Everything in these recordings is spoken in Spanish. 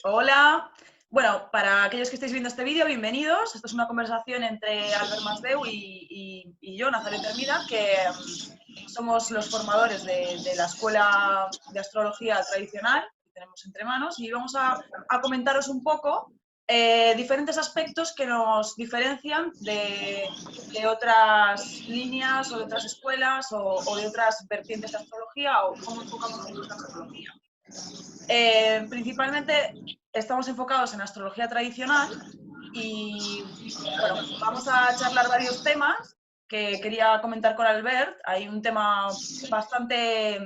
Hola. Bueno, para aquellos que estáis viendo este vídeo, bienvenidos. Esto es una conversación entre Albert Masdeu y yo, Nazaret Hermida, que somos los formadores de la Escuela de Astrología Tradicional que tenemos entre manos, y vamos a comentaros un poco diferentes aspectos que nos diferencian de otras líneas o de otras escuelas o de otras vertientes de astrología, o cómo enfocamos nosotros la astrología. Principalmente estamos enfocados en astrología tradicional y, bueno, vamos a charlar varios temas que quería comentar con Albert. Hay un tema bastante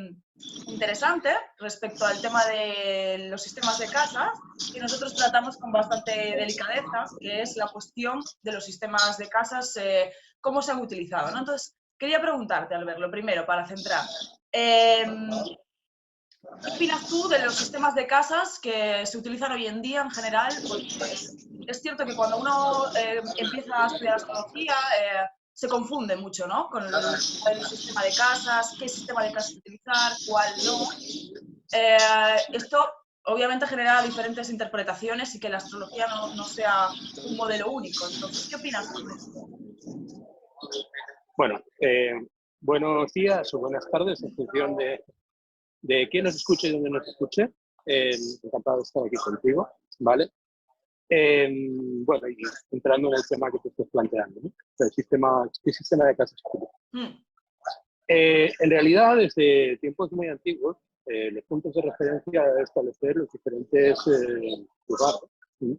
interesante respecto al tema de los sistemas de casas, que nosotros tratamos con bastante delicadeza, que es la cuestión de los sistemas de casas, cómo se han utilizado, ¿no? Entonces, quería preguntarte, Albert, lo primero, para centrar. ¿Qué opinas tú de los sistemas de casas que se utilizan hoy en día en general? Porque es cierto que cuando uno empieza a estudiar astrología se confunde mucho, ¿no? Con el sistema de casas, qué sistema de casas utilizar, cuál no. Esto obviamente genera diferentes interpretaciones y que la astrología no sea un modelo único. Entonces, ¿qué opinas tú de esto? Bueno, buenos días o buenas tardes en función de quién nos escuche y dónde nos escuche. Encantado de estar aquí contigo, ¿vale? Bueno, y entrando en el tema que te estoy planteando, ¿no? ¿Qué sistema de casas utiliza? En realidad, desde tiempos muy antiguos, los puntos de referencia a establecer los diferentes lugares, ¿sí?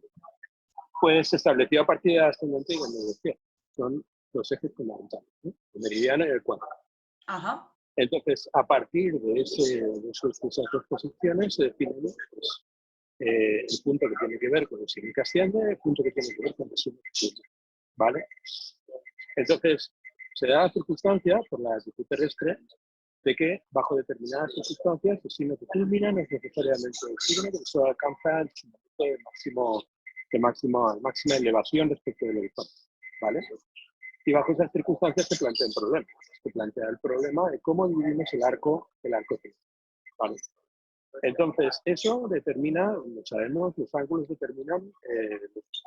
Pues se estableció a partir de ascendente y decía, son los ejes fundamentales, ¿no? El meridiano y el cuadro. Ajá. Entonces, a partir de esas dos posiciones se define pues, el punto que tiene que ver con el signo que asciende, el punto que tiene que ver con el signo que sube, ¿vale? Entonces, se da la circunstancia, por la actitud terrestre, de que bajo determinadas circunstancias el signo que culmina no es necesariamente el signo que solo alcanza el punto de máxima elevación respecto del horizonte, ¿vale? Y bajo esas circunstancias se plantea un problema. Se plantea el problema de cómo dividimos el arco triple, ¿vale? Entonces, eso determina, como sabemos, los ángulos determinan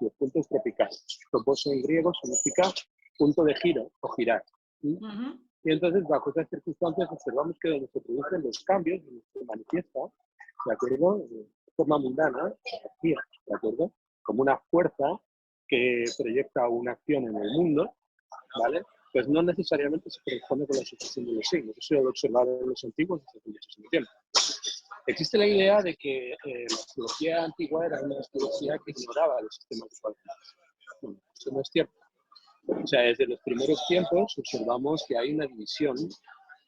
los puntos tropicales. Toposo en griego significa punto de giro o girar. ¿Sí? Y entonces, bajo esas circunstancias, observamos que donde se producen los cambios, donde se manifiesta, ¿de acuerdo? De forma mundana, energía, ¿de acuerdo? Como una fuerza que proyecta una acción en el mundo, ¿vale? Pues no necesariamente se corresponde con la sucesión de los signos. Eso lo observaron los antiguos desde hace muchísimo tiempo. Existe la idea de que la astrología antigua era una astrología que ignoraba los sistemas de cuadrantes. Bueno, eso no es cierto. O sea, desde los primeros tiempos observamos que hay una división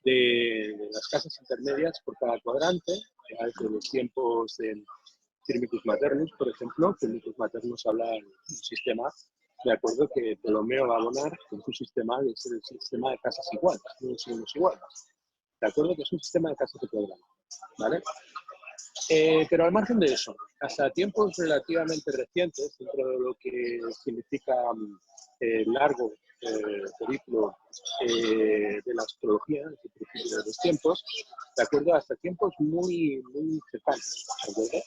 de las casas intermedias por cada cuadrante, ya desde los tiempos del Firmicus Maternus, por ejemplo. Firmicus Maternus habla de un sistema, de acuerdo, que Ptolomeo va a abonar con su sistema, que es el sistema de casas iguales, no signos iguales. De acuerdo, que es un sistema de casas de cuadrante, ¿vale? Pero al margen de eso, hasta tiempos relativamente recientes, dentro de lo que significa largo periplo de la astrología, desde el principio de los tiempos, de acuerdo, hasta tiempos muy cercanos, ¿de acuerdo?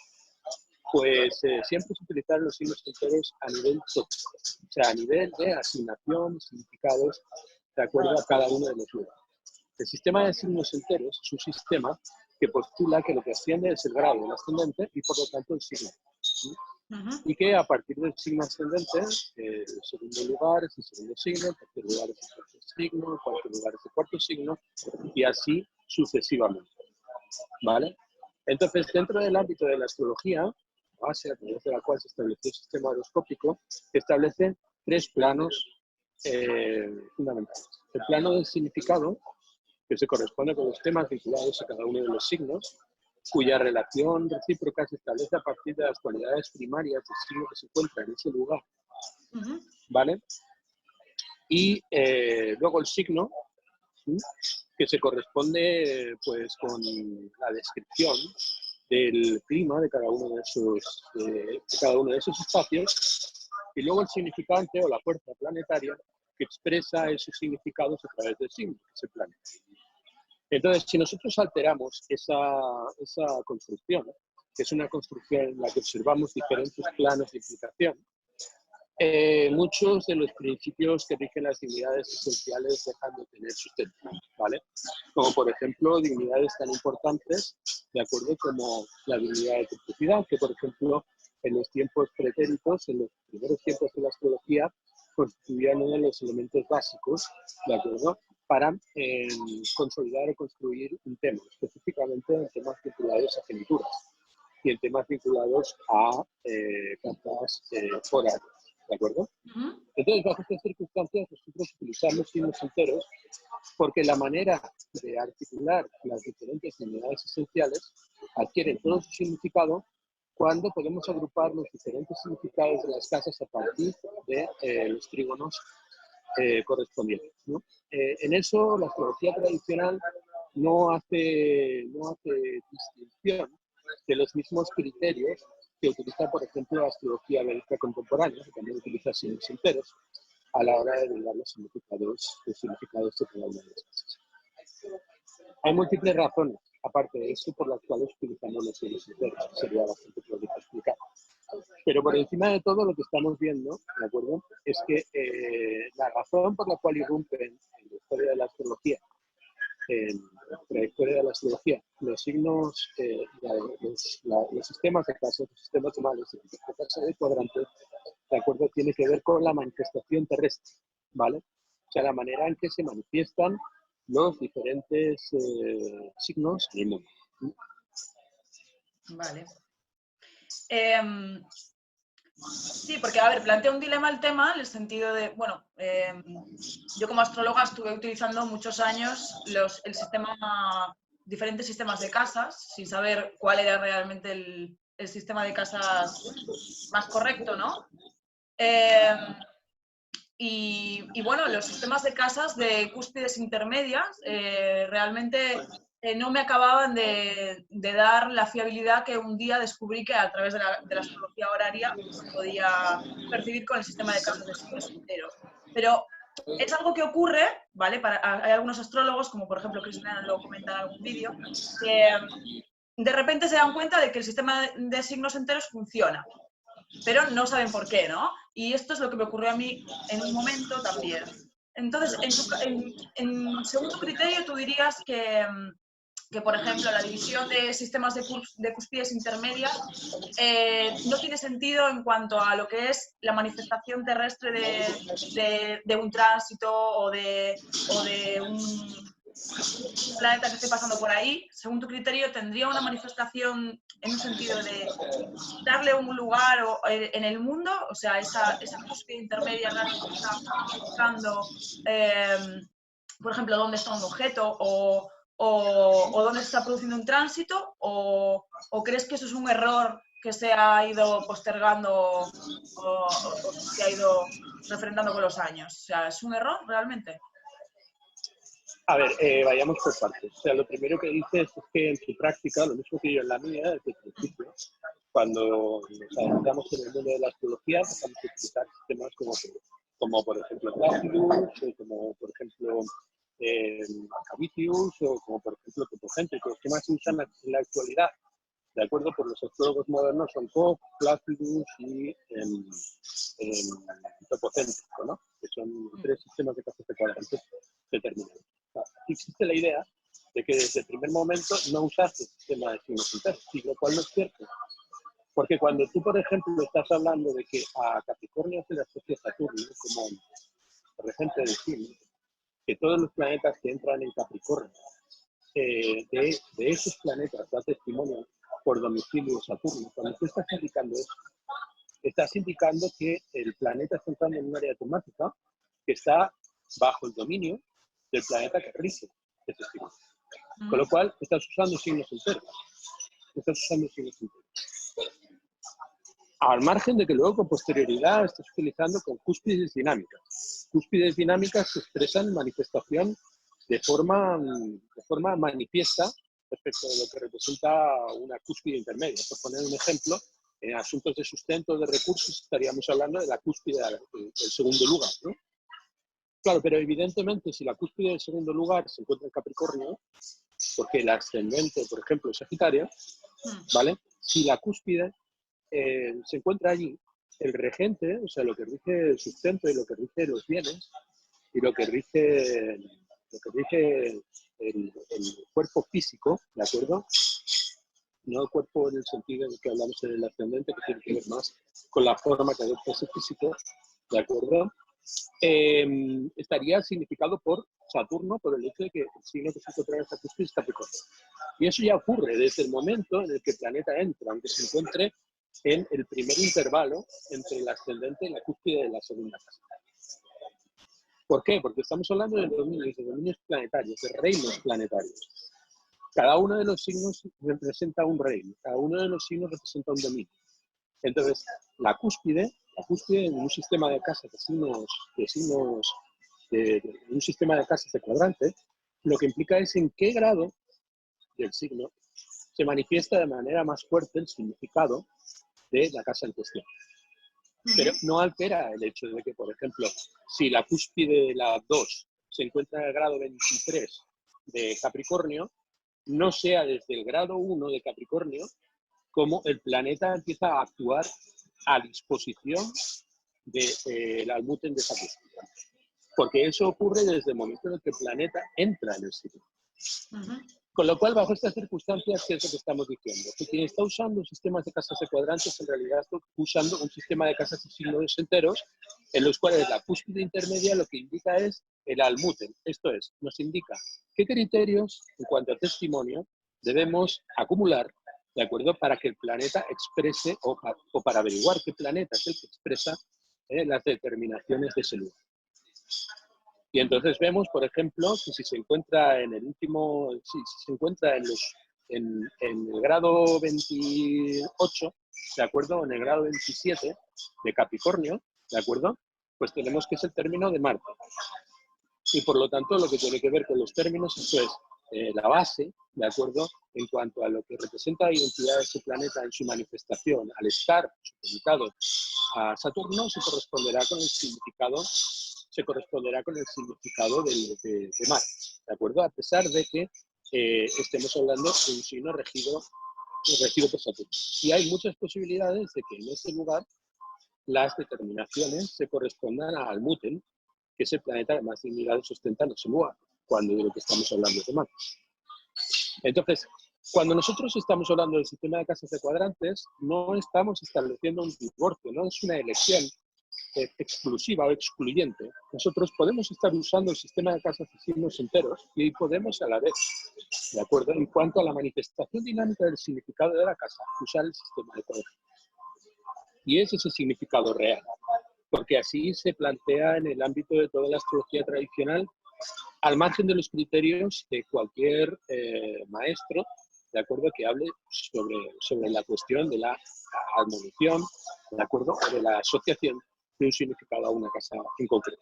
Pues siempre se utilizaron los signos enteros a nivel tópico, o sea, a nivel de asignación, significados, de acuerdo a cada uno de los lugares. El sistema de signos enteros es un sistema que postula que lo que asciende es el grado del ascendente y por lo tanto el signo. ¿Sí? Y que a partir del signo ascendente, el segundo lugar es el segundo signo, el tercer lugar es el tercer signo, el cuarto lugar es el cuarto signo, y así sucesivamente, ¿vale? Entonces, dentro del ámbito de la astrología, base a través de la cual se estableció el sistema horoscópico, establece tres planos fundamentales. El plano del significado, que se corresponde con los temas vinculados a cada uno de los signos, cuya relación recíproca se establece a partir de las cualidades primarias del signo que se encuentra en ese lugar, ¿vale? Y luego el signo, ¿sí? Que se corresponde pues con la descripción del clima de cada uno de esos espacios, y luego el significante o la fuerza planetaria que expresa esos significados a través del signo, ese planeta. Entonces, si nosotros alteramos esa construcción, que es una construcción en la que observamos diferentes planos de implicación, muchos de los principios que rigen las dignidades esenciales dejan de tener sustento, ¿vale? Como por ejemplo dignidades tan importantes, de acuerdo, como la dignidad de tipicidad, que por ejemplo en los tiempos pretéritos, en los primeros tiempos de la astrología, constituían uno de los elementos básicos, de acuerdo, para consolidar o construir un tema, específicamente en temas vinculados a genituras y en temas vinculados a cartas horarias. ¿De acuerdo? Entonces, bajo estas circunstancias, nosotros utilizamos signos enteros porque la manera de articular las diferentes unidades esenciales adquiere todo su significado cuando podemos agrupar los diferentes significados de las casas a partir de los trígonos correspondientes, ¿no? En eso, la astrología tradicional no hace distinción de los mismos criterios que utiliza, por ejemplo, la astrología bélica contemporánea, que también utiliza signos enteros, a la hora de dar los significados de cada una de las cosas. Hay múltiples razones, aparte de eso, por las cuales utilizamos los signos enteros, que sería bastante prolijo explicar. Pero por encima de todo, lo que estamos viendo, ¿de acuerdo?, es que la razón por la cual irrumpen en la historia de la astrología, en la trayectoria de la astrología, los signos, los sistemas de casas, los sistemas humanos, la casa de cuadrantes, de acuerdo, tiene que ver con la manifestación terrestre, ¿vale? O sea, la manera en que se manifiestan los diferentes signos en el mundo. Vale. Sí, porque, a ver, plantea un dilema el tema, en el sentido de, bueno, yo como astróloga estuve utilizando muchos años diferentes sistemas de casas, sin saber cuál era realmente el sistema de casas más correcto, ¿no? Y bueno, los sistemas de casas de cúspides intermedias realmente no me acababan de dar la fiabilidad que un día descubrí que a través de la astrología horaria se podía percibir con el sistema de casas de signos enteros. Pero es algo que ocurre, ¿vale? Hay algunos astrólogos, como por ejemplo Cristina lo comenta en algún vídeo, que de repente se dan cuenta de que el sistema de signos enteros funciona, pero no saben por qué, ¿no? Y esto es lo que me ocurrió a mí en un momento también. Entonces, según tu criterio, tú dirías que, por ejemplo, la división de sistemas de cúspides intermedias no tiene sentido en cuanto a lo que es la manifestación terrestre de un tránsito o de un planeta que esté pasando por ahí. Según tu criterio, ¿tendría una manifestación en un sentido de darle un lugar en el mundo? O sea, esa cúspide intermedia realmente está buscando, por ejemplo, dónde está un objeto o dónde se está produciendo un tránsito, o crees que eso es un error que se ha ido postergando o se ha ido refrendando con los años? O sea, ¿es un error realmente? A ver, vayamos por partes. O sea, lo primero que dices es que en tu práctica, lo mismo que yo en la mía, desde el principio, cuando nos adentramos en el mundo de la astrología, empezamos a utilizar sistemas como por ejemplo Placidus, como por ejemplo Cavitius, o como por ejemplo Topocéntricos, que más se usan en la actualidad. De acuerdo, por los astrólogos modernos son Koch, Placidus y Topocéntrico, ¿no? Que son tres sistemas de casas de cuadrantes determinados. Existe la idea de que desde el primer momento no usaste el sistema de signos enteros, lo cual no es cierto. Porque cuando tú, por ejemplo, estás hablando de que a Capricornio se le asocia Saturno como regente del signo, que todos los planetas que entran en Capricornio, de esos planetas da testimonio por domicilio Saturno. Cuando tú estás indicando eso, estás indicando que el planeta está entrando en un área temática que está bajo el dominio del planeta que rige ese signo. Con lo cual, estás usando signos enteros. Al margen de que luego con posterioridad estás utilizando con cúspides dinámicas. Cúspides dinámicas que expresan manifestación de forma manifiesta respecto de lo que representa una cúspide intermedia. Por poner un ejemplo, en asuntos de sustento de recursos estaríamos hablando de la cúspide del segundo lugar, ¿no? Claro, pero evidentemente si la cúspide del segundo lugar se encuentra en Capricornio, porque el ascendente, por ejemplo, es Sagitario, ¿vale? si la cúspide se encuentra allí, el regente, o sea, lo que rige el sustento y lo que rige los bienes y lo que rige el cuerpo físico, ¿de acuerdo? No el cuerpo en el sentido en que hablamos en el ascendente, que tiene que ver más con la forma que adopta ese físico, ¿de acuerdo? Estaría significado por Saturno, por el hecho de que el signo que se encuentra en esta cúspide es Capricornio. Y eso ya ocurre desde el momento en el que el planeta entra, aunque se encuentre en el primer intervalo entre el ascendente y la cúspide de la segunda casa. ¿Por qué? Porque estamos hablando de dominios planetarios, de reinos planetarios. Cada uno de los signos representa un reino, cada uno de los signos representa un dominio. Entonces, la cúspide en un sistema de casas un sistema de casas de cuadrante, lo que implica es en qué grado del signo se manifiesta de manera más fuerte el significado de la casa en cuestión. Pero no altera el hecho de que, por ejemplo, si la cúspide de la 2 se encuentra en el grado 23 de Capricornio, no sea desde el grado 1 de Capricornio como el planeta empieza a actuar a disposición del almuten de esa cúspide. Porque eso ocurre desde el momento en el que el planeta entra en el signo. Con lo cual, bajo estas circunstancias, ¿qué es lo que estamos diciendo? Que quien está usando sistemas de casas de cuadrantes, en realidad está usando un sistema de casas de signos enteros, en los cuales la cúspide intermedia lo que indica es el almuten. Esto es, nos indica qué criterios, en cuanto a testimonio, debemos acumular, ¿de acuerdo?, para que el planeta exprese, o para averiguar qué planeta es el que expresa las determinaciones de ese lugar. Y entonces vemos, por ejemplo, que si se encuentra en el último, si se encuentra en el grado 28, ¿de acuerdo? En el grado 27 de Capricornio, ¿de acuerdo? Pues tenemos que es el término de Marte. Y por lo tanto, lo que tiene que ver con los términos, eso es la base, ¿de acuerdo? En cuanto a lo que representa la identidad de ese planeta en su manifestación, al estar supeditado a Saturno, se corresponderá con el significado de Marte, ¿de acuerdo? A pesar de que estemos hablando de un signo regido por Saturno. Y hay muchas posibilidades de que en ese lugar las determinaciones se correspondan a Almuten, que es el planeta de más dignidad ostentando ese lugar, cuando de lo que estamos hablando de Marte. Entonces, cuando nosotros estamos hablando del sistema de casas de cuadrantes, no estamos estableciendo un divorcio, no es una elección exclusiva o excluyente. Nosotros podemos estar usando el sistema de casas de signos enteros y podemos a la vez, ¿de acuerdo?, en cuanto a la manifestación dinámica del significado de la casa, usar el sistema de cuadrantes. Y es ese significado real, porque así se plantea en el ámbito de toda la astrología tradicional, al margen de los criterios de cualquier maestro, ¿de acuerdo?, que hable sobre la cuestión de la armonización, ¿de acuerdo?, o de la asociación de un significado a una casa en concreto.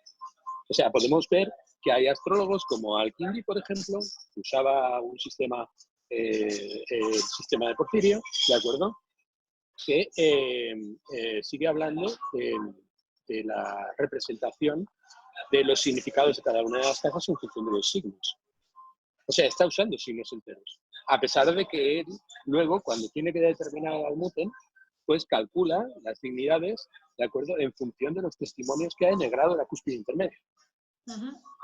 O sea, podemos ver que hay astrólogos como Al-Kindi, por ejemplo, que usaba un sistema, el sistema de Porfirio, ¿de acuerdo?, que sigue hablando de la representación de los significados de cada una de las casas en función de los signos. O sea, está usando signos enteros. A pesar de que él, luego, cuando tiene que determinar el almuten, pues calcula las dignidades, ¿de acuerdo?, en función de los testimonios que hay en el grado de la cúspide intermedia.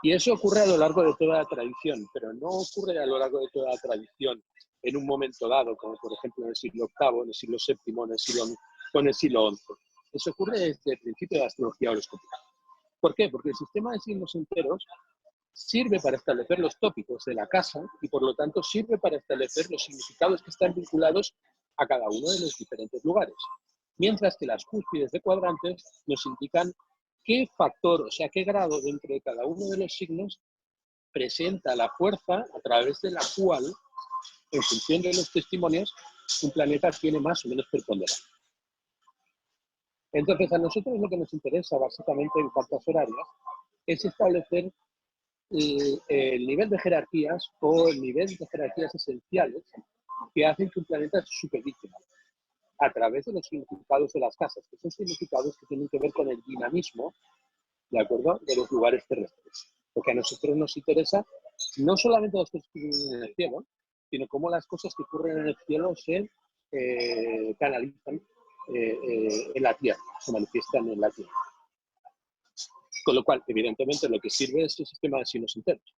Y eso ocurre a lo largo de toda la tradición, pero no ocurre a lo largo de toda la tradición en un momento dado, como por ejemplo en el siglo VIII, en el siglo VII, en el siglo XI. Eso ocurre desde el principio de la astrología horoscópica. ¿Por qué? Porque el sistema de signos enteros sirve para establecer los tópicos de la casa y por lo tanto sirve para establecer los significados que están vinculados a cada uno de los diferentes lugares. Mientras que las cúspides de cuadrantes nos indican qué factor, o sea, qué grado dentro de cada uno de los signos presenta la fuerza a través de la cual, en función de los testimonios, un planeta tiene más o menos preponderancia. Entonces, a nosotros lo que nos interesa básicamente en cartas horarias es establecer el nivel de jerarquías o el nivel de jerarquías esenciales que hacen que un planeta se supedite a través de los significados de las casas, que son significados que tienen que ver con el dinamismo, ¿de acuerdo?, de los lugares terrestres. Porque a nosotros nos interesa no solamente las cosas que ocurren en el cielo, sino cómo las cosas que ocurren en el cielo se canalizan en la Tierra, se manifiestan en la Tierra. Con lo cual, evidentemente, lo que sirve es el sistema de signos enteros.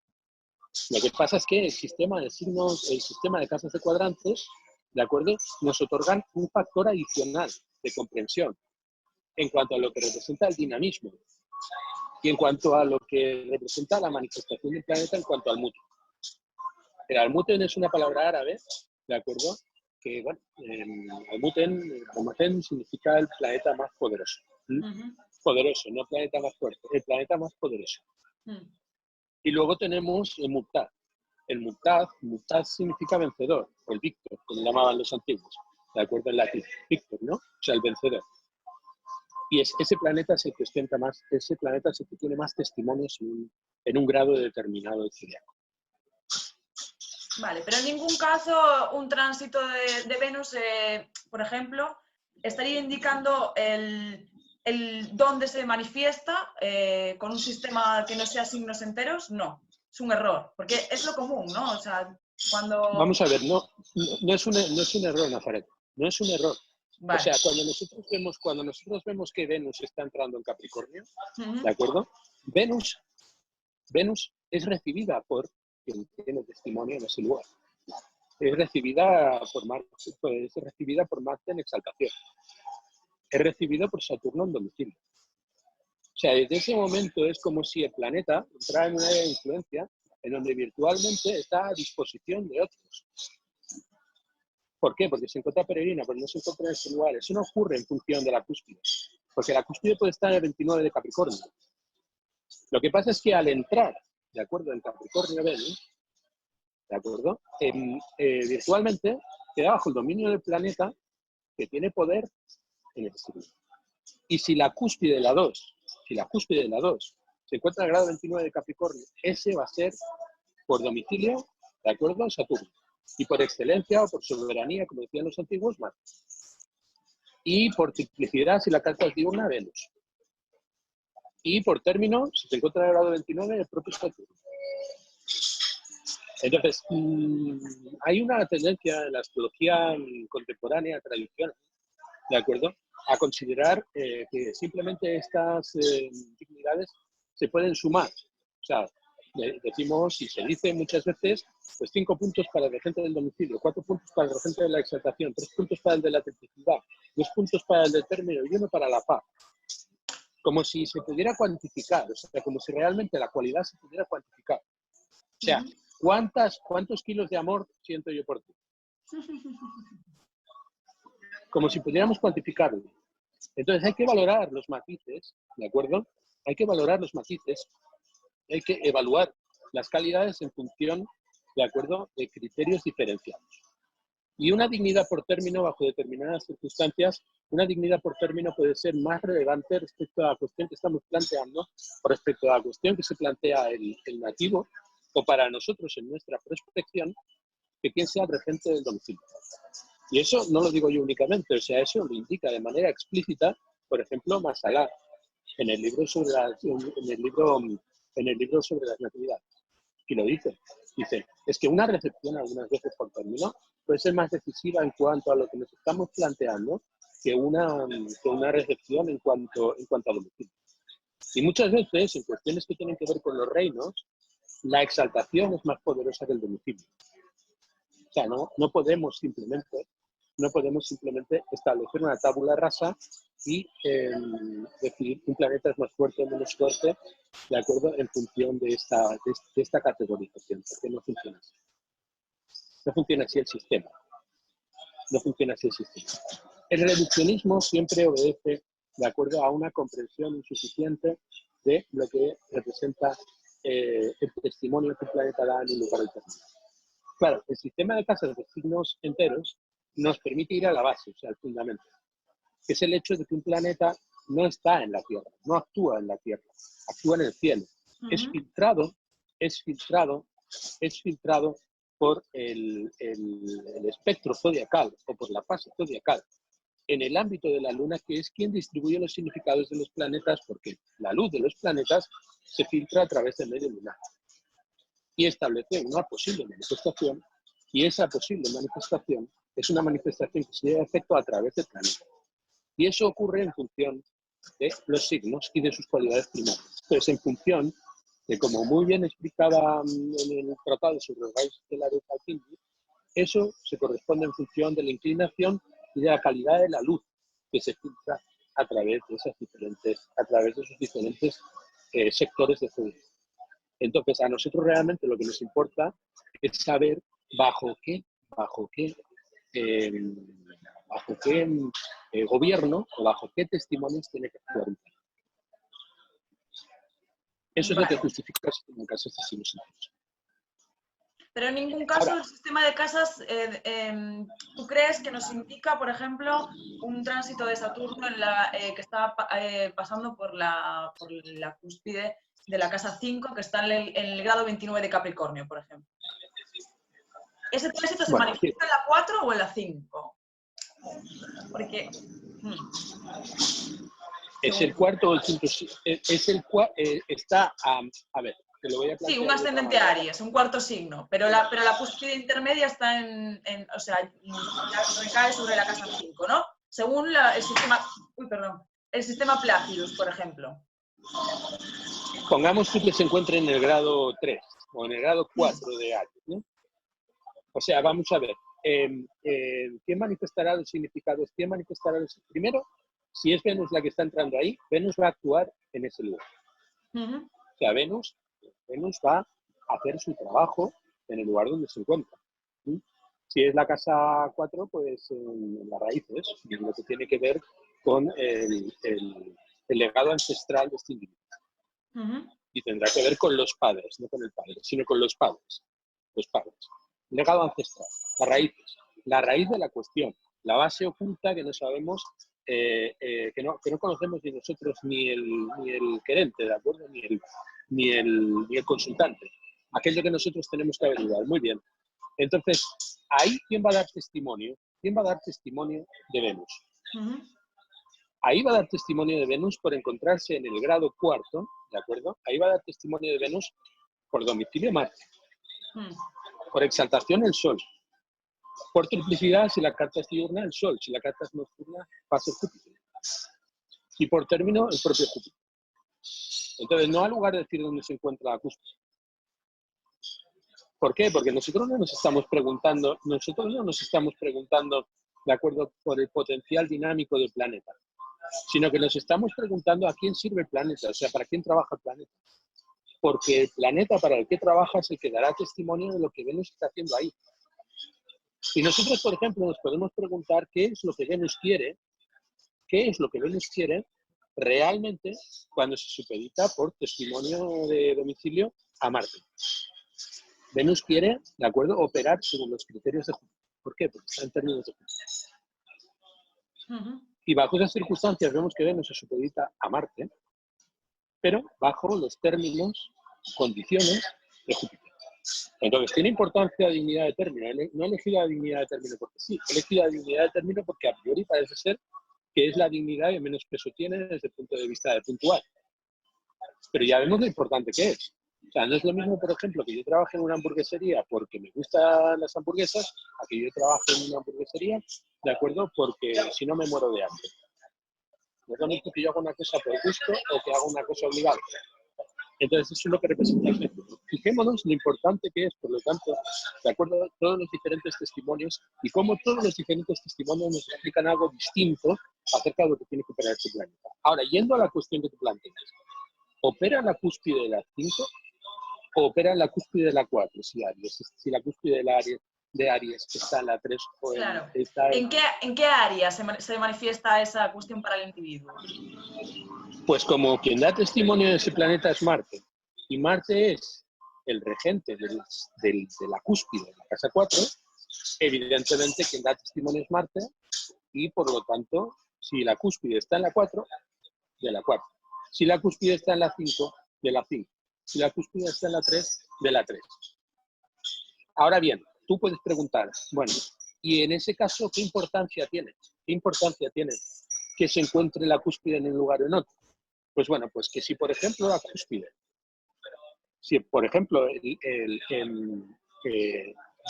Lo que pasa es que el sistema de signos, el sistema de casas de cuadrantes, ¿de acuerdo?, nos otorgan un factor adicional de comprensión en cuanto a lo que representa el dinamismo y en cuanto a lo que representa la manifestación del planeta en cuanto al muten. El almuten es una palabra árabe, ¿de acuerdo?, que, bueno, almuten significa el planeta más poderoso. Poderoso, no planeta más fuerte, el planeta más poderoso. Y luego tenemos el Muqtad. El Muqtad significa vencedor, o el Víctor, como llamaban los antiguos, ¿de acuerdo?, en latín, Víctor, ¿no? O sea, el vencedor. Y ese planeta es el que ostenta más, ese planeta es el que tiene más testimonios en un grado determinado del zodiaco. Vale, pero en ningún caso un tránsito de Venus, por ejemplo, estaría indicando el dónde se manifiesta con un sistema que no sea signos enteros. No, es un error, porque es lo común, ¿no? O sea, cuando... Vamos a ver, no es un error, Nazaret, no es un error. Vale. O sea, cuando nosotros vemos que Venus está entrando en Capricornio, ¿de acuerdo? Venus es recibida por quien tiene testimonio en ese lugar. Es recibida por Marte en exaltación. Es recibido por Saturno en domicilio. O sea, desde ese momento es como si el planeta entrara en una área de influencia en donde virtualmente está a disposición de otros. ¿Por qué? Porque se encuentra peregrina, porque no se encuentra en ese lugar. Eso no ocurre en función de la cúspide, porque la cúspide puede estar en el 29 de Capricornio. Lo que pasa es que al entrar, de acuerdo, en Capricornio Venus, ¿de acuerdo?, virtualmente queda bajo el dominio del planeta que tiene poder en el signo. Y si la cúspide de la 2 se encuentra en el grado 29 de Capricornio, ese va a ser por domicilio, ¿de acuerdo?, Saturno. Y por excelencia o por soberanía, como decían los antiguos, Marte. Y por triplicidad, si la carta es diurna, Venus. Y por término, si se encuentra en el grado 29, el propio Saturno. Entonces, hay una tendencia en la astrología contemporánea, tradicional, ¿de acuerdo?, a considerar que simplemente estas dignidades se pueden sumar. O sea, decimos y se dice muchas veces, pues 5 puntos para el regente del domicilio, 4 puntos para el regente de la exaltación, 3 puntos para el de la triplicidad, 2 puntos para el del término y 1 para la paz. Como si se pudiera cuantificar, o sea, como si realmente la cualidad se pudiera cuantificar. O sea, ¿cuántos kilos de amor siento yo por ti? Como si pudiéramos cuantificarlo. Entonces hay que valorar los matices, ¿de acuerdo? Hay que valorar los matices, hay que evaluar las calidades en función, ¿de acuerdo?, de criterios diferenciados. Y una dignidad por término, bajo determinadas circunstancias, una dignidad por término puede ser más relevante respecto a la cuestión que estamos planteando o respecto a la cuestión que se plantea el nativo, o para nosotros en nuestra prospección, que quien sea el regente del domicilio. Y eso no lo digo yo únicamente, o sea, eso lo indica de manera explícita, por ejemplo, Masalá, en el libro sobre las natividades, que lo dice. Dice, es que una recepción algunas veces por término puede ser más decisiva en cuanto a lo que nos estamos planteando que una recepción en cuanto a domicilio. Y muchas veces, en cuestiones que tienen que ver con los reinos, la exaltación es más poderosa que el domicilio. O sea, no podemos simplemente establecer una tabula rasa y decir un planeta es más fuerte o menos fuerte, de acuerdo, en función de esta categorización, porque no funciona así. No funciona así el sistema. No funciona así el sistema. El reduccionismo siempre obedece, de acuerdo, a una comprensión insuficiente de lo que representa el testimonio que un planeta da en un lugar determinado. Claro, el sistema de casas de signos enteros nos permite ir a la base, o sea, al fundamento, que es el hecho de que un planeta no está en la Tierra, no actúa en la Tierra, actúa en el cielo. Es filtrado por el espectro zodiacal o por la fase zodiacal en el ámbito de la Luna, que es quien distribuye los significados de los planetas, porque la luz de los planetas se filtra a través del medio lunar y establece una posible manifestación, y esa posible manifestación es una manifestación que se lleva a efecto a través del planeta. Y eso ocurre en función de los signos y de sus cualidades primarias. Entonces, en función de, como muy bien explicaba en el tratado sobre los rayos estelares de Alquimia, eso se corresponde en función de la inclinación y de la calidad de la luz que se filtra a través de esos diferentes sectores de zodiaco. Entonces, a nosotros realmente lo que nos importa es saber bajo qué gobierno o bajo qué testimonios tiene que actuar un país. Eso es lo que justifica en casos de signos enteros. Pero en ningún caso el sistema de casas, ¿tú crees que nos indica, por ejemplo, un tránsito de Saturno que está pasando por la cúspide de la casa 5, que está en el grado 29 de Capricornio, por ejemplo? ¿Ese tránsito se manifiesta en la 4 o en la 5? Porque... Es el cuarto o el quinto. Está, a ver, te lo voy a plantear. Sí, un ascendente Aries, un cuarto signo, pero la cúspide intermedia está o sea, recae sobre la casa 5, ¿no? Según el sistema Placidus, por ejemplo. Pongamos que se encuentre en el grado 3 o en el grado 4 de Aries, ¿no? O sea, vamos a ver, ¿quién manifestará los significados? Primero, si es Venus la que está entrando ahí, Venus va a actuar en ese lugar. O sea, Venus va a hacer su trabajo en el lugar donde se encuentra. Si es la casa 4, pues en las raíces, en lo que tiene que ver con el legado ancestral de este individuo. Y tendrá que ver con los padres, no con el padre, sino con los padres. Los padres. Legado ancestral, las raíces, la raíz de la cuestión, la base oculta que no sabemos, que no conocemos ni nosotros ni el querente, ¿de acuerdo? Ni el consultante. Aquello que nosotros tenemos que averiguar. Muy bien. Entonces, ahí, ¿quién va a dar testimonio? ¿Quién va a dar testimonio de Venus? Ahí va a dar testimonio de Venus por encontrarse en el grado 4, ¿de acuerdo? Ahí va a dar testimonio de Venus por domicilio Marte. Por exaltación el Sol. Por triplicidad, si la carta es diurna, el Sol. Si la carta es nocturna, pasa el Júpiter. Y por término, el propio Júpiter. Entonces, no ha lugar de decir dónde se encuentra la cúspide. ¿Por qué? Porque nosotros no nos estamos preguntando, de acuerdo, por el potencial dinámico del planeta, sino que nos estamos preguntando a quién sirve el planeta, o sea, para quién trabaja el planeta. Porque el planeta para el que trabaja es el que dará testimonio de lo que Venus está haciendo ahí. Y nosotros, por ejemplo, nos podemos preguntar qué es lo que Venus quiere realmente cuando se supedita por testimonio de domicilio a Marte. Venus quiere, ¿de acuerdo?, operar según los criterios de Júpiter. ¿Por qué? Porque está en términos de Júpiter. Y bajo esas circunstancias vemos que Venus se supedita a Marte, pero bajo los términos, condiciones de Júpiter. Entonces, ¿tiene importancia la dignidad de término? No he elegido la dignidad de término porque sí, he elegido la dignidad de término porque a priori parece ser que es la dignidad que menos peso tiene desde el punto de vista de puntual. Pero ya vemos lo importante que es. O sea, no es lo mismo, por ejemplo, que yo trabaje en una hamburguesería porque me gustan las hamburguesas, a que yo trabaje en una hamburguesería, ¿de acuerdo? Porque si no me muero de hambre. No es lo mismo que yo haga una cosa por gusto o que haga una cosa obligada. Entonces, eso es lo que representa el método. Fijémonos lo importante que es, por lo tanto, de acuerdo a todos los diferentes testimonios y cómo todos los diferentes testimonios nos explican algo distinto acerca de lo que tiene que operar este planeta. Ahora, yendo a la cuestión que tú planteas, ¿opera en la cúspide de la 5 o opera en la cúspide de la 4? Si la cúspide de Aries está en la 3 o claro. está ¿En qué área se manifiesta esa cuestión para el individuo? Pues como quien da testimonio de ese planeta es Marte, y Marte es el regente de la cúspide de la casa 4, evidentemente quien da testimonio es Marte, y por lo tanto, si la cúspide está en la 4, de la 4. Si la cúspide está en la 5, de la 5. Si la cúspide está en la 3, de la 3. Ahora bien, tú puedes preguntar, bueno, y en ese caso, ¿qué importancia tiene? ¿Qué importancia tiene que se encuentre la cúspide en un lugar o en otro? Pues bueno, pues que si por ejemplo la cúspide, si por ejemplo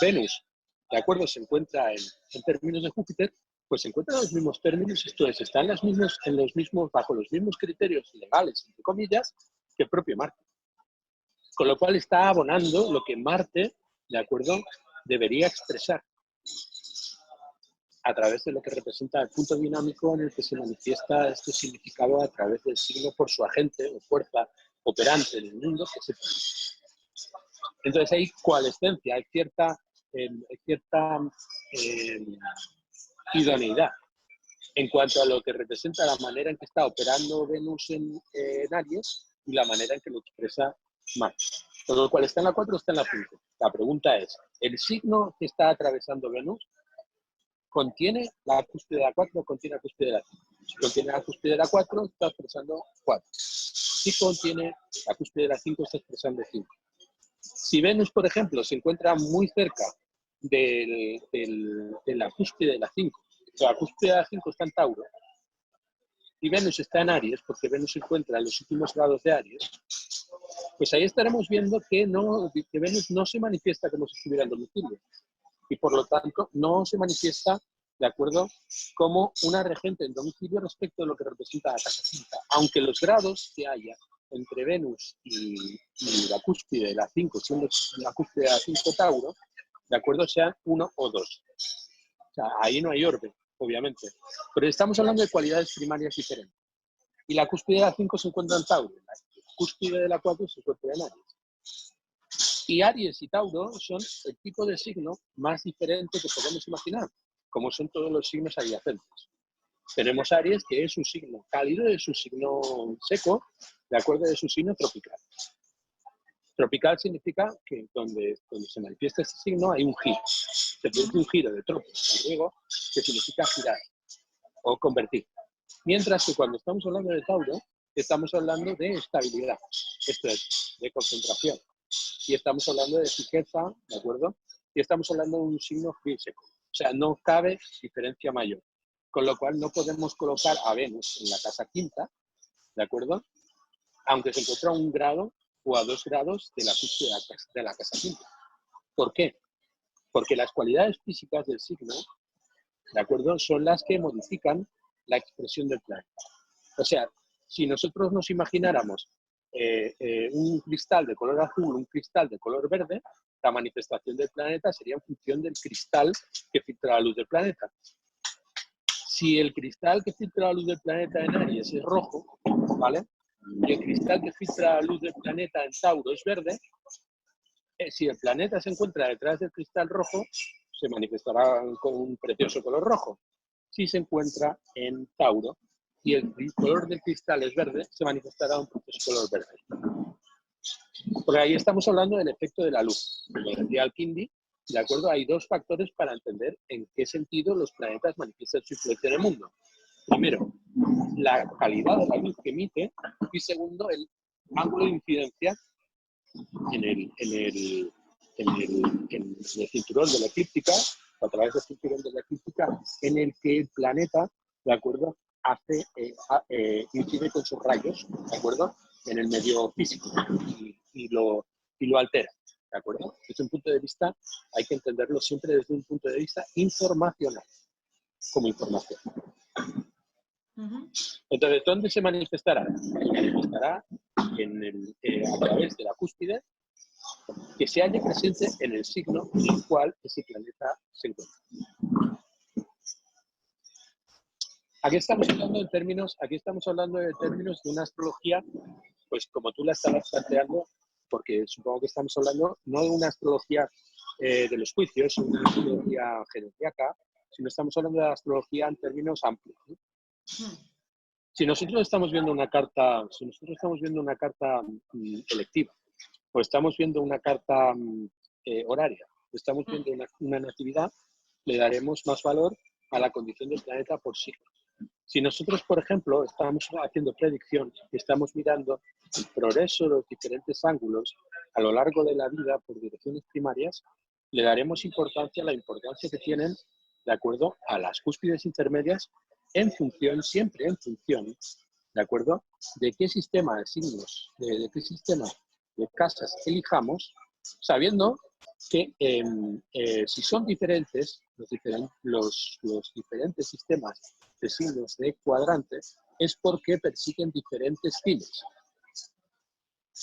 Venus ¿de acuerdo? Se encuentra en términos de Júpiter, pues se encuentra en los mismos términos, esto es, está bajo los mismos criterios legales, entre comillas, que el propio Marte. Con lo cual está abonando lo que Marte, ¿de acuerdo?, debería expresar a través de lo que representa el punto dinámico en el que se manifiesta este significado a través del signo por su agente o fuerza operante en el mundo, que es el planeta. Entonces hay coalescencia, hay cierta idoneidad en cuanto a lo que representa la manera en que está operando Venus en Aries y la manera en que lo expresa Marte. Con lo cual está en la 4 o está en la 5. La pregunta es, ¿el signo que está atravesando Venus contiene la cúspide de la 4 o contiene la cúspide de la 5? Si contiene la cúspide de la 4, está expresando 4. Si contiene la cúspide de la 5, está expresando 5. Si Venus, por ejemplo, se encuentra muy cerca de la cúspide de la 5, o sea, la cúspide de la 5 está en Tauro, y Venus está en Aries, porque Venus se encuentra en los últimos grados de Aries, pues ahí estaremos viendo que Venus no se manifiesta como si estuviera en domicilio, y por lo tanto no se manifiesta, ¿de acuerdo?, como una regente en domicilio respecto de lo que representa la casa quinta, aunque los grados que haya entre Venus y la cúspide de la 5, siendo la cúspide de la 5 Tauro, ¿de acuerdo?, sean 1 o 2. O sea, ahí no hay orbe, obviamente. Pero estamos hablando de cualidades primarias diferentes. Y la cúspide de la 5 se encuentra en Tauro, la cúspide de la 4 se encuentra en Aries. Y Aries y Tauro son el tipo de signo más diferente que podemos imaginar, como son todos los signos adyacentes. Tenemos Aries, que es un signo cálido, es un signo seco, de acuerdo, es un signo tropical. Tropical significa que donde se manifiesta este signo hay un giro. Se produce un giro de tropos, griego, que significa girar o convertir. Mientras que cuando estamos hablando de Tauro, estamos hablando de estabilidad, esto es, de concentración. Y estamos hablando de fijeza, ¿de acuerdo? Y estamos hablando de un signo frío y seco. O sea, no cabe diferencia mayor. Con lo cual no podemos colocar a Venus en la casa quinta, ¿de acuerdo?, aunque se encuentra a 1 grado o a 2 grados de la cúspide de la casa quinta. ¿Por qué? Porque las cualidades físicas del signo, ¿de acuerdo?, son las que modifican la expresión del planeta. O sea, si nosotros nos imagináramos un cristal de color azul, un cristal de color verde, la manifestación del planeta sería en función del cristal que filtra la luz del planeta. Si el cristal que filtra la luz del planeta en Aries es rojo, ¿vale?, y el cristal que filtra la luz del planeta en Tauro es verde, si el planeta se encuentra detrás del cristal rojo, se manifestará con un precioso color rojo. Si se encuentra en Tauro y el color del cristal es verde, se manifestará un precioso color verde. Por ahí estamos hablando del efecto de la luz. Como decía Al-Kindi, ¿de acuerdo? Hay 2 factores para entender en qué sentido los planetas manifiestan su influencia en el mundo. Primero, la calidad de la luz que emite, y segundo, el ángulo de incidencia en el cinturón de la eclíptica, a través del cinturón de la eclíptica, en el que el planeta, ¿de acuerdo?, incide con sus rayos, ¿de acuerdo?, en el medio físico y lo altera, ¿de acuerdo? Desde un punto de vista, hay que entenderlo siempre desde un punto de vista informacional, como información. Entonces, ¿dónde se manifestará? Se manifestará a través de la cúspide que se halle presente en el signo en el cual ese planeta se encuentra. Aquí estamos hablando de términos de una astrología, pues como tú la estabas planteando, porque supongo que estamos hablando no de una astrología de los juicios, una astrología genealógica, sino estamos hablando de la astrología en términos amplios, ¿no? Si nosotros estamos viendo una carta, electiva, o estamos viendo una carta horaria, o estamos viendo una natividad, le daremos más valor a la condición del planeta por signos. Si nosotros, por ejemplo, estamos haciendo predicción y estamos mirando el progreso de los diferentes ángulos a lo largo de la vida por direcciones primarias, le daremos importancia a la importancia que tienen de acuerdo a las cúspides intermedias siempre en función, ¿de acuerdo?, de qué sistema de signos, de qué sistema de casas elijamos, sabiendo que si son diferentes, los diferentes sistemas de signos de cuadrante, es porque persiguen diferentes fines.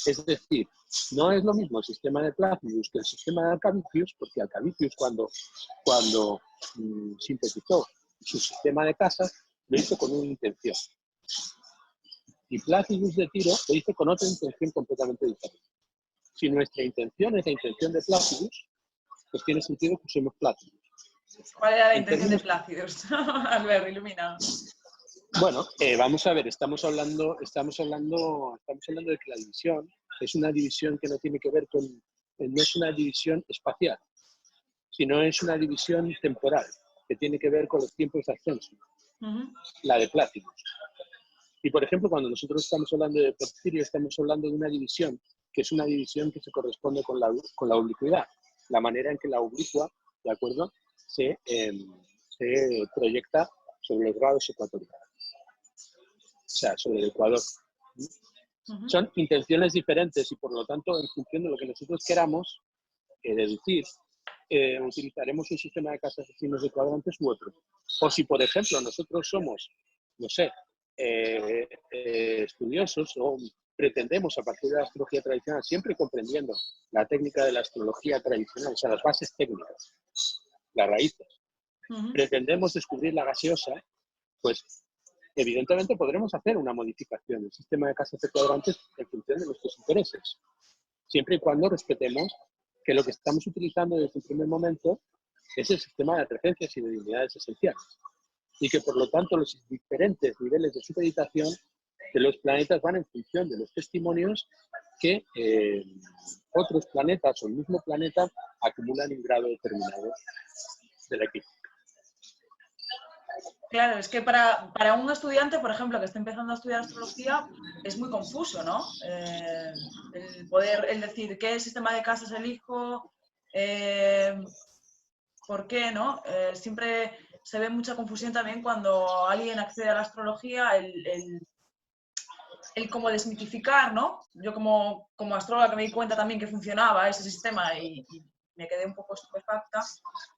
Es decir, no es lo mismo el sistema de Placidus que el sistema de Alcavicius, porque Alcavicius cuando sintetizó su sistema de casas, lo hizo con una intención. Y Placidus de Tiro lo hizo con otra intención completamente diferente. Si nuestra intención es la intención de Placidus, pues tiene sentido que usemos Placidus. ¿Cuál era la intención de Placidus? Albert, ilumina. Bueno, vamos a ver, estamos hablando de que la división es una división que no tiene que ver con, no es una división espacial, sino es una división temporal, que tiene que ver con los tiempos de ascenso, la de Placidus. Y, por ejemplo, cuando nosotros estamos hablando de Porfirio, estamos hablando de una división, que es una división que se corresponde con la oblicuidad, la manera en que la oblicua, ¿de acuerdo?, se proyecta sobre los grados ecuatoriales. O sea, sobre el Ecuador. Son intenciones diferentes y, por lo tanto, en función de lo que nosotros queramos deducir, utilizaremos un sistema de casas de signos de cuadrantes u otro. O si, por ejemplo, nosotros somos, no sé, estudiosos o pretendemos a partir de la astrología tradicional, siempre comprendiendo la técnica de la astrología tradicional, o sea, las bases técnicas, las raíces, pretendemos descubrir la gaseosa, pues evidentemente podremos hacer una modificación del sistema de casas de cuadrantes en función de nuestros intereses, siempre y cuando respetemos que lo que estamos utilizando desde el primer momento es el sistema de referencias y de dignidades esenciales, y que por lo tanto los diferentes niveles de supeditación de los planetas van en función de los testimonios que otros planetas o el mismo planeta acumulan en un grado determinado de la eclíptica. Claro, es que para un estudiante, por ejemplo, que está empezando a estudiar astrología, es muy confuso, ¿no? El decir qué sistema de casas elijo, por qué, ¿no? Siempre se ve mucha confusión también cuando alguien accede a la astrología, el como desmitificar, ¿no? Yo como astróloga que me di cuenta también que funcionaba ese sistema y me quedé un poco estupefacta,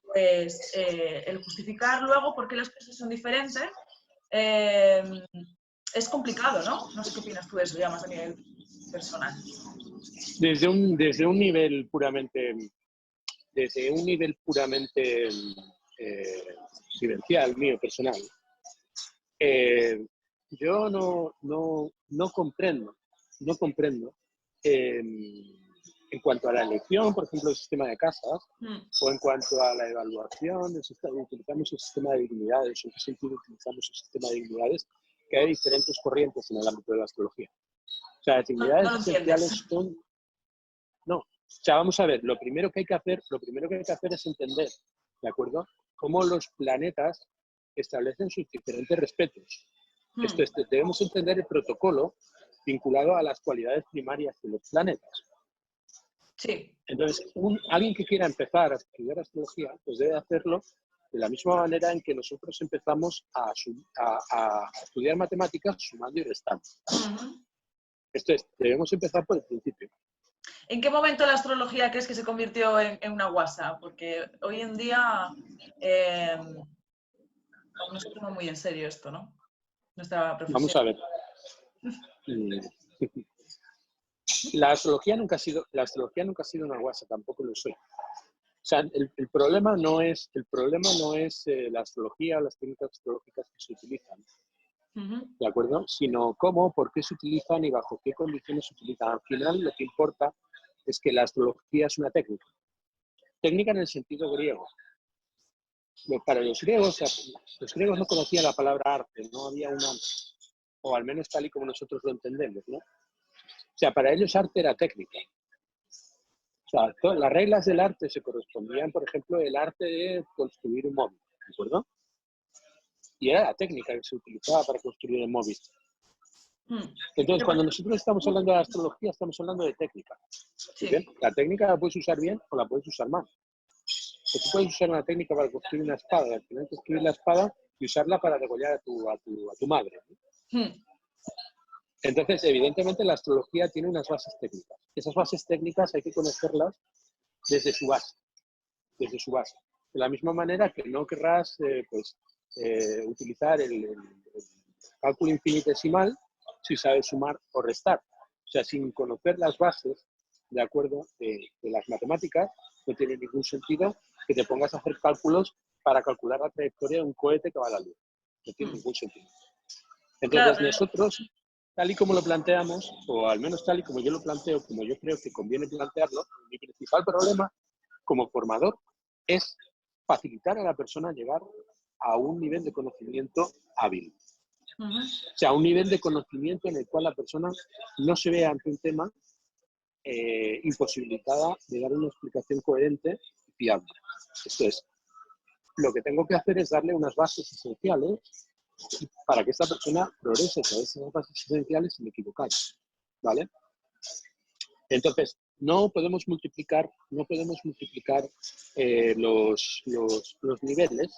pues el justificar luego por qué las cosas son diferentes es complicado, ¿no? No sé qué opinas tú de eso, ya más a nivel personal. Desde un nivel puramente vivencial, mío, personal, yo no comprendo en cuanto a la elección, por ejemplo, del sistema de casas, o en cuanto a la evaluación, utilizamos el sistema de dignidades, en qué sentido utilizamos el sistema de dignidades, que hay diferentes corrientes en el ámbito de la astrología. O sea, las dignidades esenciales son... No, o sea, vamos a ver, lo primero que hay que hacer es entender, ¿de acuerdo?, cómo los planetas establecen sus diferentes respetos. Esto es, debemos entender el protocolo vinculado a las cualidades primarias de los planetas. Sí. Entonces, alguien que quiera empezar a estudiar astrología, pues debe hacerlo de la misma manera en que nosotros empezamos a estudiar matemáticas sumando y restando. Esto es, debemos empezar por el principio. ¿En qué momento la astrología crees que se convirtió en una guasa? Porque hoy en día no se toma muy en serio esto, ¿no? Nuestra profesión. Vamos a ver. La astrología nunca ha sido una guasa, tampoco lo soy. O sea, el problema no es la astrología o las técnicas astrológicas que se utilizan, ¿de acuerdo? Sino cómo, por qué se utilizan y bajo qué condiciones se utilizan. Al final, lo que importa es que la astrología es una técnica. Técnica en el sentido griego. Para los griegos no conocían la palabra arte, no había una, o al menos tal y como nosotros lo entendemos, ¿no? O sea, para ellos arte era técnica. O sea, las reglas del arte se correspondían, por ejemplo, el arte de construir un móvil, ¿de acuerdo? Y era la técnica que se utilizaba para construir el móvil. Entonces, cuando nosotros estamos hablando de astrología, estamos hablando de técnica. Sí. ¿Bien? La técnica la puedes usar bien o la puedes usar mal. Tú puedes usar una técnica para construir una espada, y al final construir la espada y usarla para degollar a tu madre, ¿no? Entonces, evidentemente, la astrología tiene unas bases técnicas. Esas bases técnicas hay que conocerlas desde su base. De la misma manera que no querrás utilizar el cálculo infinitesimal si sabes sumar o restar. O sea, sin conocer las bases, ¿de acuerdo?, de las matemáticas, no tiene ningún sentido que te pongas a hacer cálculos para calcular la trayectoria de un cohete que va a la Luna. No tiene ningún sentido. Entonces, Claro, nosotros, tal y como lo planteamos, o al menos tal y como yo lo planteo, como yo creo que conviene plantearlo, mi principal problema como formador es facilitar a la persona llegar a un nivel de conocimiento hábil. O sea, un nivel de conocimiento en el cual la persona no se vea ante un tema imposibilitada de dar una explicación coherente y fiable. Esto es, lo que tengo que hacer es darle unas bases esenciales para que esta persona progrese a través de esas bases esenciales sin equivocarse, ¿vale? Entonces, no podemos multiplicar los niveles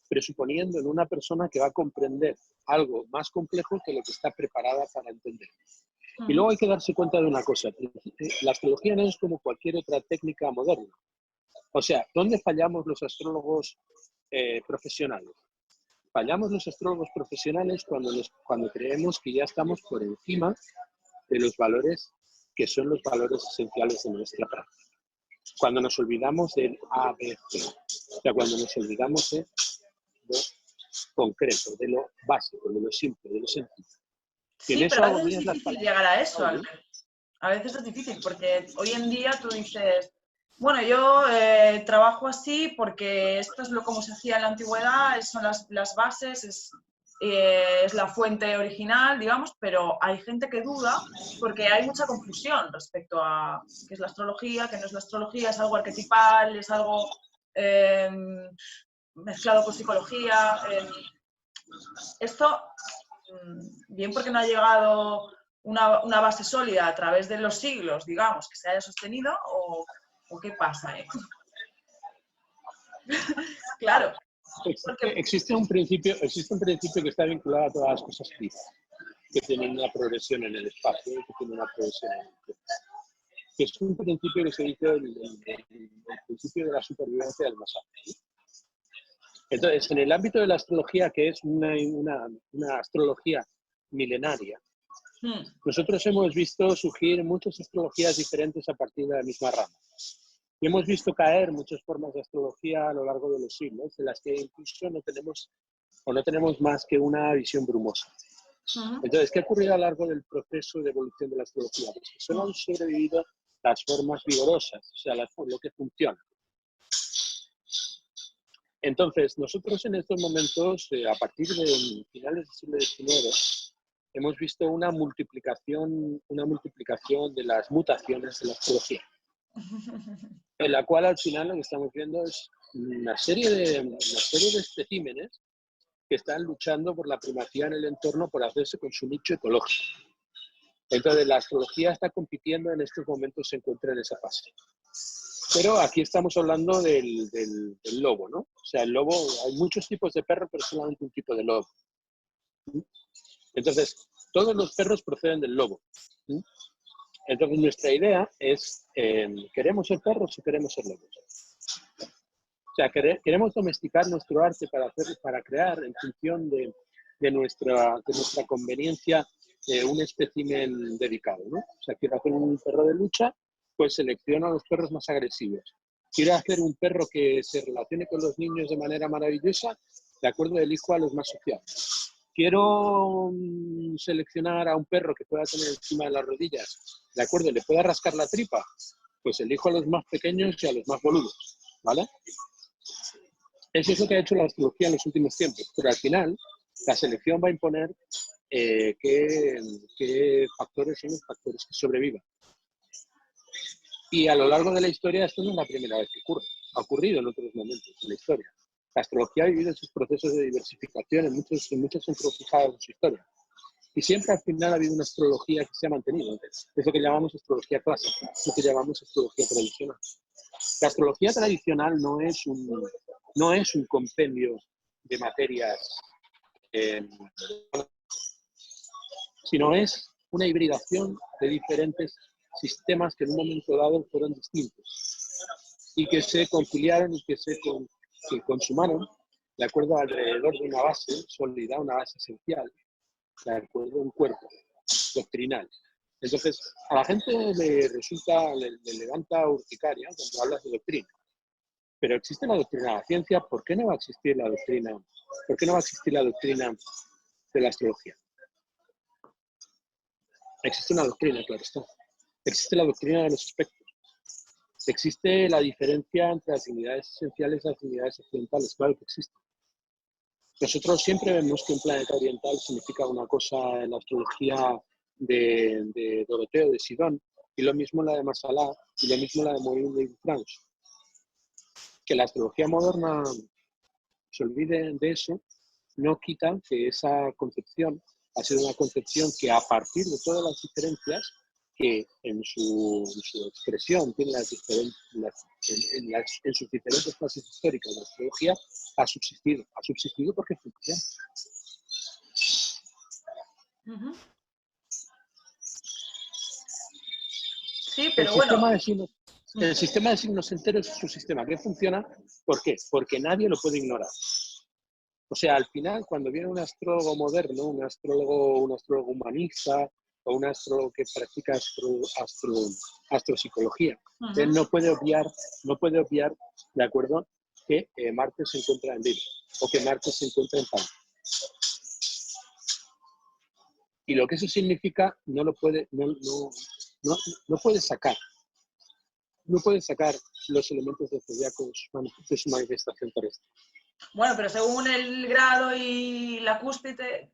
presuponiendo en una persona que va a comprender algo más complejo que lo que está preparada para entender. Y luego hay que darse cuenta de una cosa. La astrología no es como cualquier otra técnica moderna. O sea, ¿dónde fallamos los astrólogos profesionales? Fallamos los astrólogos profesionales cuando creemos que ya estamos por encima de los valores que son los valores esenciales de nuestra práctica. Cuando nos olvidamos del ABC, o sea, cuando nos olvidamos de lo concreto, de lo básico, de lo simple, de lo sencillo. Sí, pero a veces es difícil llegar a eso, Albert. A veces es difícil porque hoy en día tú dices, bueno, yo trabajo así porque esto es como se hacía en la antigüedad, son las bases, es la fuente original, digamos, pero hay gente que duda porque hay mucha confusión respecto a qué es la astrología, qué no es la astrología, es algo arquetipal, es algo mezclado con psicología. Esto, bien porque no ha llegado una base sólida a través de los siglos, digamos, que se haya sostenido, o qué pasa, ¿eh? Claro. Porque... Existe un principio que está vinculado a todas las cosas fijas, que tienen una progresión en el espacio, que tienen una progresión en el tiempo. Que es un principio que se dice el principio de la supervivencia del más apto. Entonces, en el ámbito de la astrología, que es una astrología milenaria, nosotros hemos visto surgir muchas astrologías diferentes a partir de la misma rama. Y hemos visto caer muchas formas de astrología a lo largo de los siglos, en las que incluso no tenemos más que una visión brumosa. Entonces, ¿qué ha ocurrido a lo largo del proceso de evolución de la astrología? Pues que solo han sobrevivido las formas vigorosas, o sea, lo que funciona. Entonces, nosotros en estos momentos, a partir de finales del siglo XIX, hemos visto una multiplicación de las mutaciones de la astrología, en la cual al final lo que estamos viendo es una serie de especímenes que están luchando por la primacía en el entorno por hacerse con su nicho ecológico. Entonces, la astrología está compitiendo, en estos momentos se encuentra en esa fase. Pero aquí estamos hablando del lobo, ¿no? O sea, el lobo, hay muchos tipos de perro, pero solamente un tipo de lobo. Entonces, todos los perros proceden del lobo. Entonces, nuestra idea es, ¿queremos ser perros o queremos ser lobos? O sea, queremos domesticar nuestro arte para crear, en función de nuestra conveniencia, un espécimen dedicado, ¿no? O sea, quiero hacer un perro de lucha, pues selecciono a los perros más agresivos. Quiero hacer un perro que se relacione con los niños de manera maravillosa, de acuerdo, elijo a los más sociables. Quiero seleccionar a un perro que pueda tener encima de las rodillas, de acuerdo, le pueda rascar la tripa, pues elijo a los más pequeños y a los más boludos, ¿vale? Eso es lo que ha hecho la astrología en los últimos tiempos, pero al final la selección va a imponer qué factores son los factores que sobrevivan. Y a lo largo de la historia esto no es la primera vez que ocurre, ha ocurrido en otros momentos de la historia. La astrología ha vivido esos procesos de diversificación en muchas encrucijadas de su historia. Y siempre al final ha habido una astrología que se ha mantenido. Es lo que llamamos astrología clásica, es lo que llamamos astrología tradicional. La astrología tradicional no es un compendio de materias, sino es una hibridación de diferentes sistemas que en un momento dado fueron distintos. y que se conciliaron y que que consumaron, de acuerdo, alrededor de una base sólida, una base esencial, de acuerdo, un cuerpo doctrinal. Entonces, a la gente le levanta urticaria cuando hablas de doctrina. Pero existe la doctrina de la ciencia, ¿por qué no va a existir la doctrina? ¿Por qué no va a existir la doctrina de la astrología? Existe una doctrina, claro está. Existe la doctrina de los espectros. Existe la diferencia entre las divinidades esenciales y las divinidades occidentales, claro que existe. Nosotros siempre vemos que un planeta oriental significa una cosa en la astrología de Doroteo, de Sidón, y lo mismo la de Masalá, y lo mismo la de Moïse de France. Que la astrología moderna se olvide de eso, no quita que esa concepción ha sido una concepción que a partir de todas las diferencias que en su expresión tiene en sus diferentes fases históricas de la astrología, ha subsistido porque funciona. Sí, pero bueno. El sistema de signos enteros es un sistema que funciona. ¿Por qué? Porque nadie lo puede ignorar. O sea, al final, cuando viene un astrólogo moderno, un astrólogo humanista o un astrólogo que practica astropsicología, él no puede obviar, ¿de acuerdo?, que Marte se encuentra en Libra o que Marte se encuentra en Pan. Y lo que eso significa no puede sacar. No puede sacar los elementos del zodiaco de su manifestación terrestre. Bueno, pero según el grado y la cúspide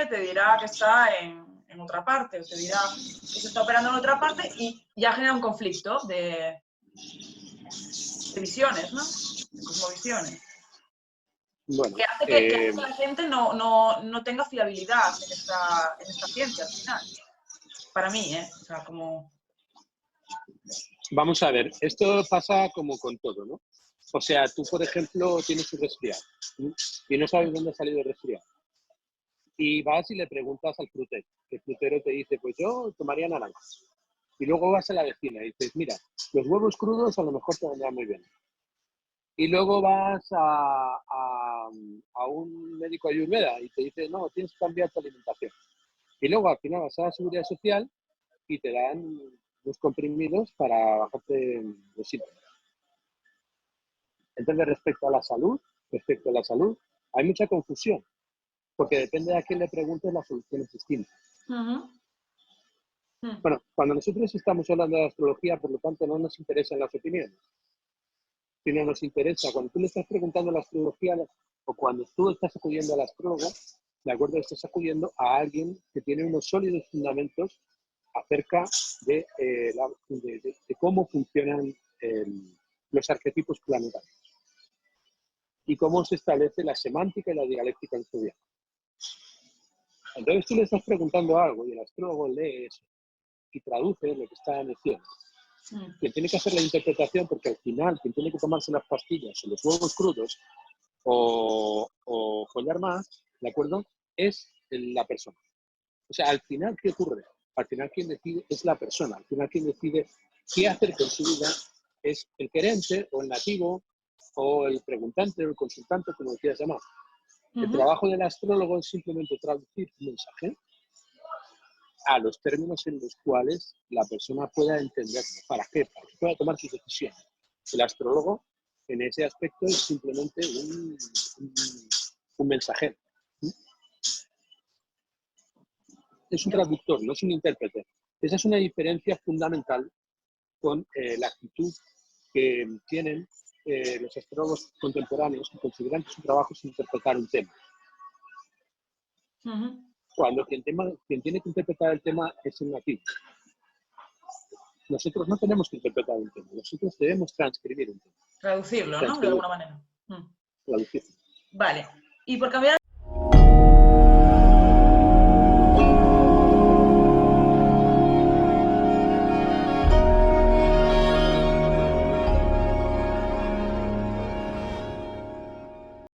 te dirá que está en otra parte, o te dirá que se está operando en otra parte y ya genera un conflicto de visiones, ¿no? De cosmovisiones. Bueno, que hace que la gente no tenga fiabilidad en esta ciencia al final. Para mí, ¿eh? O sea, como... Vamos a ver, esto pasa como con todo, ¿no? O sea, tú, por ejemplo, tienes un resfriado y no sabes dónde ha salido el resfriado. Y vas y le preguntas al frutero. El frutero te dice, pues yo tomaría naranja. Y luego vas a la vecina y dices, mira, los huevos crudos a lo mejor te vendrán muy bien. Y luego vas a un médico ayurveda y te dice, no, tienes que cambiar tu alimentación. Y luego al final vas a la Seguridad Social y te dan unos comprimidos para bajarte los síntomas. Entonces, respecto a la salud, hay mucha confusión, porque depende de a quién le preguntes, la solución es distinta. Bueno, cuando nosotros estamos hablando de astrología, por lo tanto, no nos interesan las opiniones, sino nos interesa, cuando tú le estás preguntando a la astrología, o cuando tú estás acudiendo al astrólogo, de acuerdo, estás acudiendo a alguien que tiene unos sólidos fundamentos acerca de cómo funcionan los arquetipos planetarios y cómo se establece la semántica y la dialéctica en su zodiaco. Entonces tú le estás preguntando algo y el astrólogo lee eso y traduce lo que está en el cielo. Quien tiene que hacer la interpretación, porque al final quien tiene que tomarse las pastillas o los huevos crudos o follar más, ¿de acuerdo?, es la persona. O sea, al final, ¿qué ocurre? Al final quien decide es la persona. Al final quien decide qué hacer con su vida es el querente o el nativo o el preguntante o el consultante, como decías llamar. El trabajo del astrólogo es simplemente traducir un mensaje a los términos en los cuales la persona pueda entenderlo. ¿Para qué? Para que pueda tomar sus decisiones. El astrólogo, en ese aspecto, es simplemente un mensajero. Es un traductor, no es un intérprete. Esa es una diferencia fundamental con la actitud que tienen los astrólogos contemporáneos que consideran que su trabajo es interpretar un tema. Cuando quien tiene que interpretar el tema es el nativo. Nosotros no tenemos que interpretar un tema, nosotros debemos transcribir un tema. Traducirlo, ¿no? De alguna manera. Traducirlo. Vale. Y por cambiar